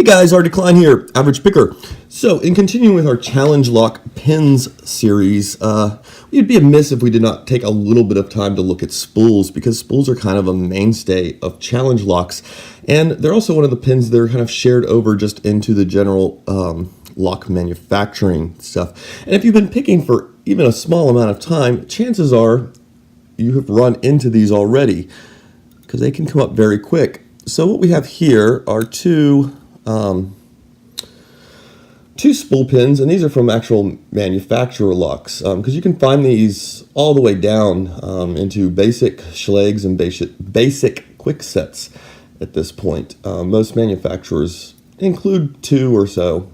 Hey guys, Art Decline here, Average Picker. So, in continuing with our Challenge Lock Pins series, we'd be amiss if we did not take a little bit of time to look at spools, because spools are kind of a mainstay of challenge locks, and they're also one of the pins that are kind of shared over just into the general lock manufacturing stuff. And if you've been picking for even a small amount of time, chances are you have run into these already, because they can come up very quick. So what we have here are two spool pins, and these are from actual manufacturer locks, because you can find these all the way down into basic Schlegs and basic quick sets at this point. Most manufacturers include two or so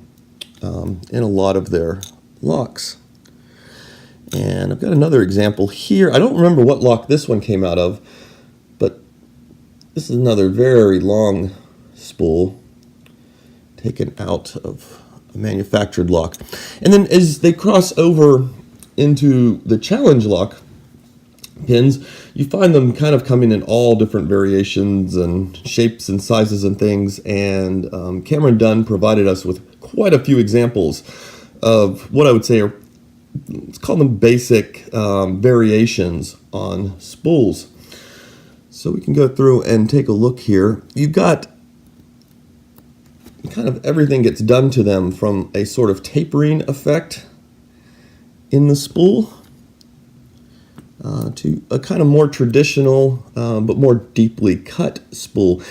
in a lot of their locks. And I've got another example here. I don't remember what lock this one came out of, but this is another very long spool taken out of a manufactured lock. And then as they cross over into the challenge lock pins, you find them kind of coming in all different variations and shapes and sizes and things. And Cameron Dunn provided us with quite a few examples of what I would say are, let's call them basic variations on spools. So we can go through and take a look here. You've got kind of everything gets done to them, from a sort of tapering effect in the spool to a kind of more traditional but more deeply cut spool.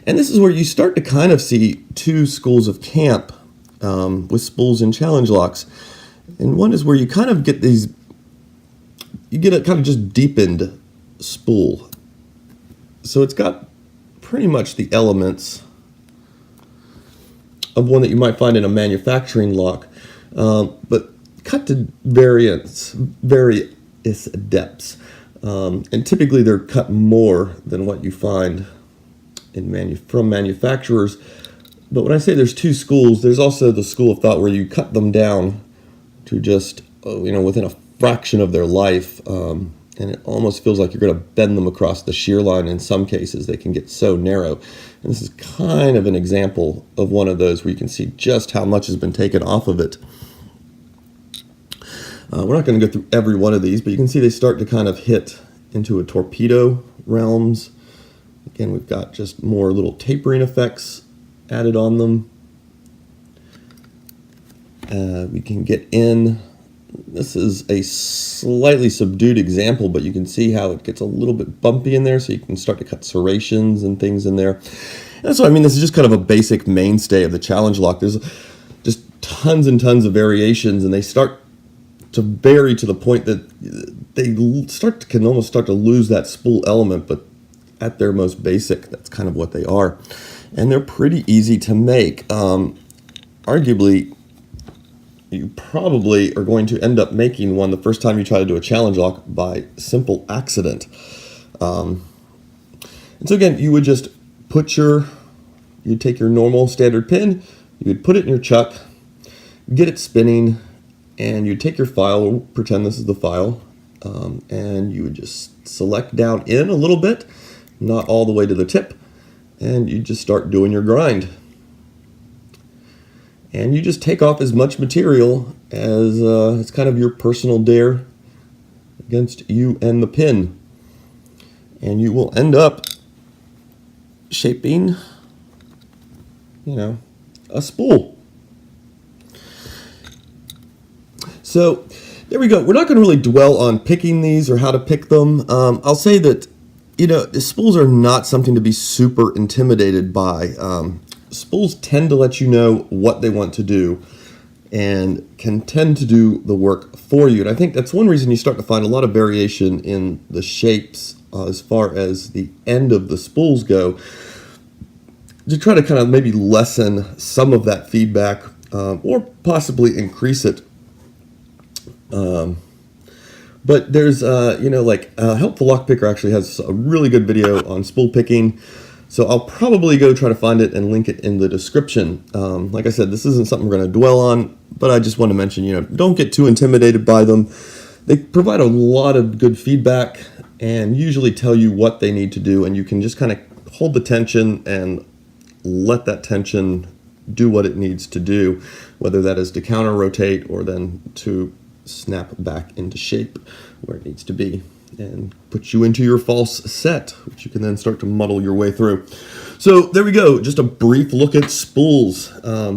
And this is where you start to kind of see two schools of camp with spools and challenge locks. And one is where you kind of get these, you get a kind of just deepened spool. So it's got pretty much the elements of one that you might find in a manufacturing lock, but cut to various depths. And typically they're cut more than what you find in from manufacturers. But when I say there's two schools, there's also the school of thought where you cut them down to just, within a fraction of their life. And it almost feels like you're going to bend them across the shear line. In some cases, they can get so narrow. And this is kind of an example of one of those where you can see just how much has been taken off of it. We're not going to go through every one of these, but you can see they start to kind of hit into a torpedo realms. Again, we've got just more little tapering effects added on them. We can get in. This is a slightly subdued example, but you can see how it gets a little bit bumpy in there, so you can start to cut serrations and things in there. And so, this is just kind of a basic mainstay of the challenge lock. There's just tons and tons of variations, and they start to vary to the point that they can almost start to lose that spool element, but at their most basic, that's kind of what they are. And they're pretty easy to make. Arguably, you probably are going to end up making one the first time you try to do a challenge lock by simple accident. And so again, you would just you'd take your normal standard pin, you would put it in your chuck, get it spinning, and you'd take your file, we'll pretend this is the file, and you would just select down in a little bit, not all the way to the tip, and you just start doing your grind. And you just take off as much material as it's kind of your personal dare against you and the pin. And you will end up shaping, a spool. So there we go. We're not going to really dwell on picking these or how to pick them. I'll say that, spools are not something to be super intimidated by. Spools tend to let you know what they want to do and can tend to do the work for you. And I think that's one reason you start to find a lot of variation in the shapes as far as the end of the spools go, to try to kind of maybe lessen some of that feedback or possibly increase it. But there's, Helpful Lockpicker actually has a really good video on spool picking. So I'll probably go try to find it and link it in the description. Like I said, this isn't something we're going to dwell on, but I just want to mention, don't get too intimidated by them. They provide a lot of good feedback and usually tell you what they need to do, and you can just kind of hold the tension and let that tension do what it needs to do, whether that is to counter rotate or then to snap back into shape where it needs to be and put you into your false set, which you can then start to muddle your way through. So there we go, just a brief look at spools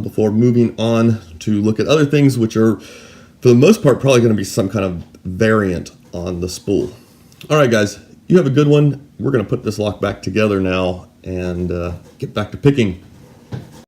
before moving on to look at other things, which are, for the most part, probably going to be some kind of variant on the spool. All right, guys, you have a good one. We're going to put this lock back together now and get back to picking.